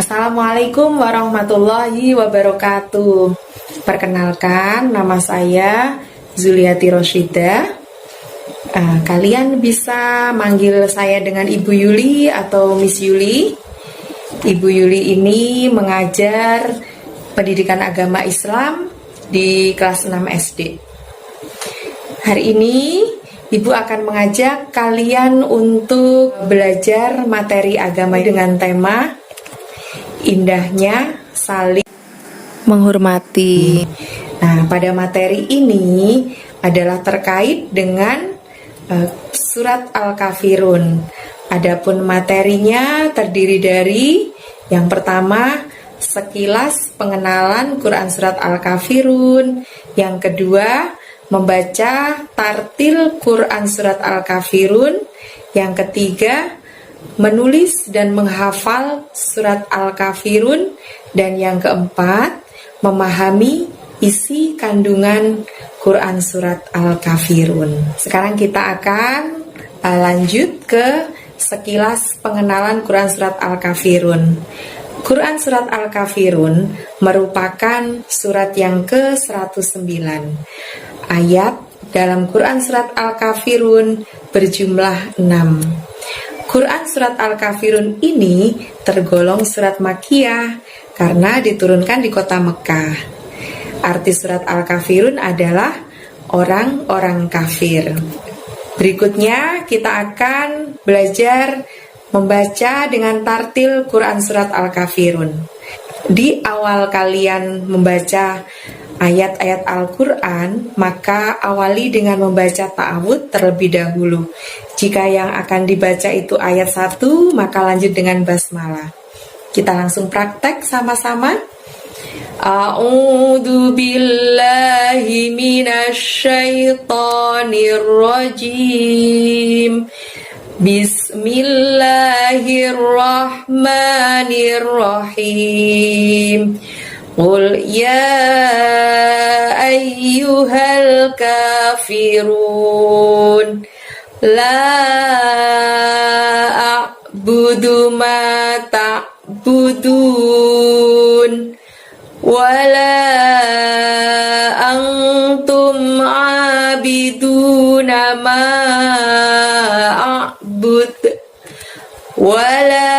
Assalamualaikum warahmatullahi wabarakatuh. Perkenalkan, nama saya Zuliati Roshida. Kalian bisa manggil saya dengan Ibu Yuli atau Miss Yuli. Ibu Yuli ini mengajar pendidikan agama Islam di kelas 6 SD. Hari ini Ibu akan mengajak kalian untuk belajar materi agama dengan tema indahnya saling menghormati. Nah, pada materi ini adalah terkait dengan surat Al-Kafirun. Adapun materinya terdiri dari yang pertama, sekilas pengenalan Quran surat Al-Kafirun. Yang kedua, membaca tartil Quran surat Al-Kafirun. Yang ketiga, menulis dan menghafal surat Al-Kafirun. Dan yang keempat, memahami isi kandungan Quran surat Al-Kafirun. Sekarang kita akan lanjut ke sekilas pengenalan Quran surat Al-Kafirun. Quran surat Al-Kafirun merupakan surat yang ke-109. Ayat dalam Quran surat Al-Kafirun berjumlah 6. Quran surat Al-Kafirun ini tergolong surat Makkiyah karena diturunkan di kota Mekah. Arti surat Al-Kafirun adalah orang-orang kafir. Berikutnya kita akan belajar membaca dengan tartil Quran surat Al-Kafirun. Di awal kalian membaca ayat-ayat Al-Quran, maka awali dengan membaca ta'awudz terlebih dahulu. Jika yang akan dibaca itu ayat 1, maka lanjut dengan basmalah. Kita langsung praktek sama-sama. A'udzu billahi minasyaitonir rajim. Bismillahirrahmanirrahim. Qul ya ayyuhal kafirun la a'budu ma ta'budun wala antum abiduna ma a'bud wala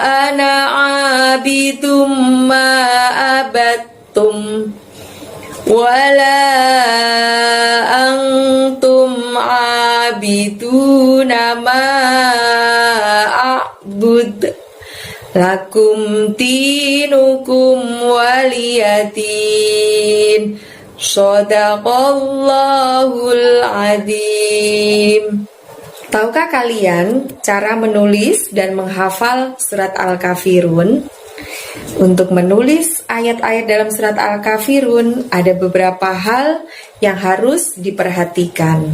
ana abidum ma abattum wala antum abiduna ma a'bud lakum dinukum waliyadin. Shadaqallahul adzim. Tahukah kalian cara menulis dan menghafal surat Al-Kafirun? Untuk menulis ayat-ayat dalam surat Al-Kafirun ada beberapa hal yang harus diperhatikan.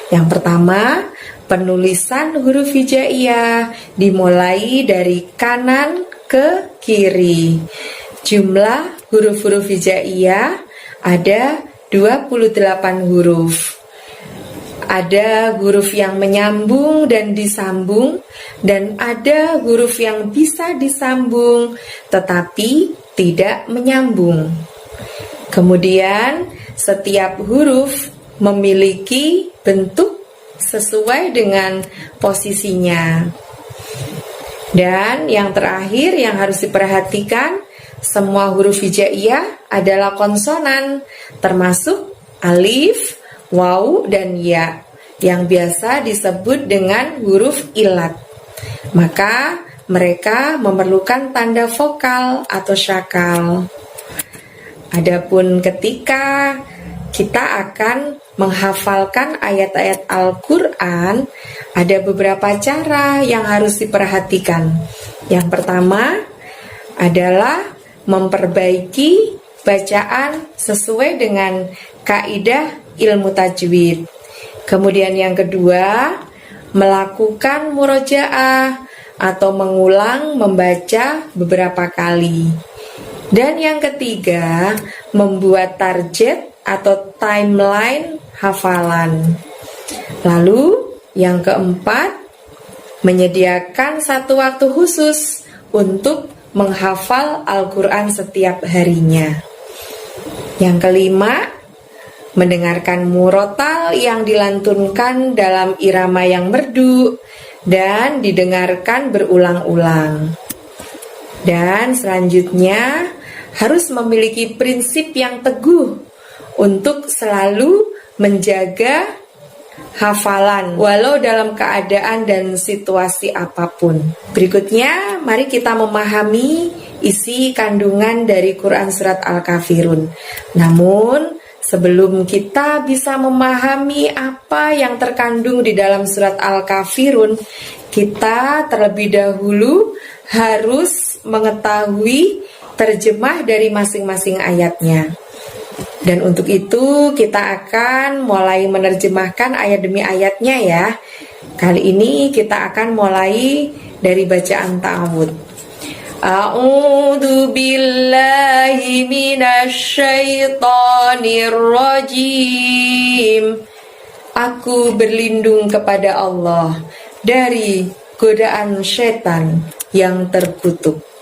Yang pertama, penulisan huruf hijaiyah dimulai dari kanan ke kiri. Jumlah huruf-huruf hijaiyah ada 28 huruf. Ada huruf yang menyambung dan disambung, dan ada huruf yang bisa disambung tetapi tidak menyambung. Kemudian setiap huruf memiliki bentuk sesuai dengan posisinya. Dan yang terakhir yang harus diperhatikan, semua huruf hijaiyah adalah konsonan, termasuk alif, waw, dan ya, yang biasa disebut dengan huruf ilat. Maka mereka memerlukan tanda vokal atau syakal. Adapun ketika kita akan menghafalkan ayat-ayat Al-Quran, ada beberapa cara yang harus diperhatikan. Yang pertama adalah memperbaiki bacaan sesuai dengan kaidah ilmu tajwid. Kemudian yang kedua, melakukan murojaah atau mengulang membaca beberapa kali. Dan yang ketiga, membuat target atau timeline hafalan. Lalu yang keempat, menyediakan satu waktu khusus untuk menghafal Al-Quran setiap harinya. Yang kelima, mendengarkan murotal yang dilantunkan dalam irama yang merdu dan didengarkan berulang-ulang. Dan selanjutnya, harus memiliki prinsip yang teguh untuk selalu menjaga hafalan walau dalam keadaan dan situasi apapun. Berikutnya, mari kita memahami isi kandungan dari Quran Surat Al-Kafirun. Namun, sebelum kita bisa memahami apa yang terkandung di dalam Surat Al-Kafirun, kita terlebih dahulu harus mengetahui terjemah dari masing-masing ayatnya. Dan untuk itu kita akan mulai menerjemahkan ayat demi ayatnya ya. Kali ini kita akan mulai dari bacaan ta'awud. A'udzu billahi minasyaitonir rajim. Aku berlindung kepada Allah dari godaan setan yang terkutuk.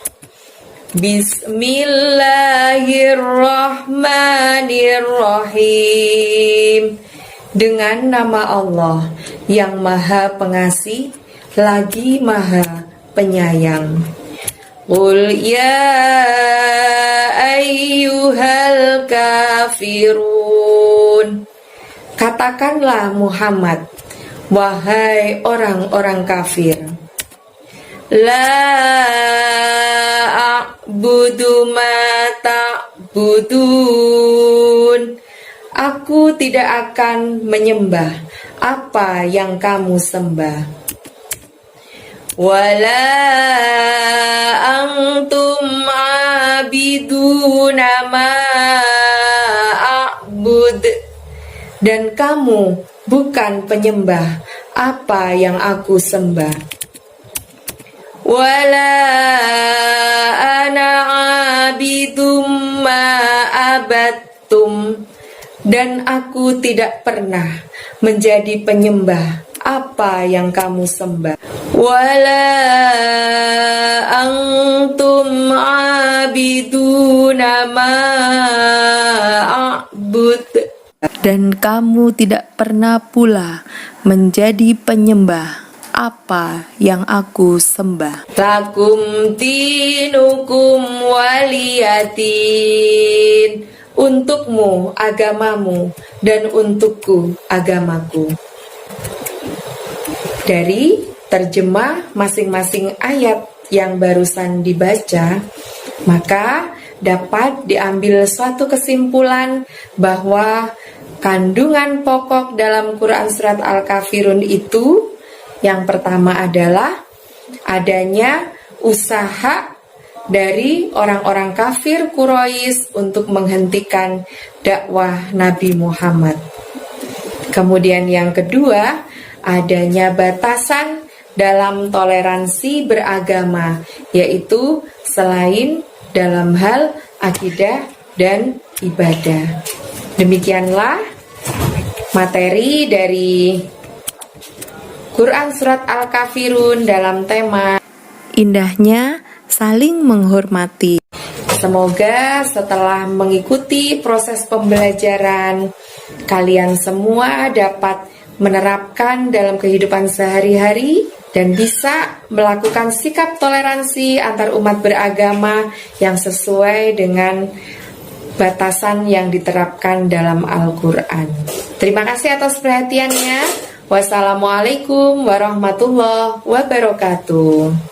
Bismillahirrahmanirrahim. Dengan nama Allah yang Maha Pengasih lagi Maha Penyayang. Qul ya ayyuhal kafirun. Katakanlah Muhammad, wahai orang-orang kafir. La a'budu ma ta'budun. Aku tidak akan menyembah apa yang kamu sembah. Wala antum abiduna ma a'bud. Dan kamu bukan penyembah apa yang aku sembah. Wala ana abidum ma abattum. Dan aku tidak pernah menjadi penyembah apa yang kamu sembah. Wala antum abiduna ma a'bud. Dan kamu tidak pernah pula menjadi penyembah apa yang aku sembah. Lakum dinukum waliyatin. Untukmu agamamu dan untukku agamaku. Dari terjemah masing-masing ayat yang barusan dibaca, maka dapat diambil suatu kesimpulan bahwa kandungan pokok dalam Quran Surat Al-Kafirun itu yang pertama adalah adanya usaha dari orang-orang kafir Quraisy untuk menghentikan dakwah Nabi Muhammad. Kemudian yang kedua, adanya batasan dalam toleransi beragama, yaitu selain dalam hal akidah dan ibadah. Demikianlah materi dari Quran Surat Al-Kafirun dalam tema Indahnya saling menghormati. Semoga setelah mengikuti proses pembelajaran, kalian semua dapat menerapkan dalam kehidupan sehari-hari dan bisa melakukan sikap toleransi antar umat beragama yang sesuai dengan batasan yang diterapkan dalam Al-Quran. Terima kasih atas perhatiannya. Wassalamualaikum warahmatullahi wabarakatuh.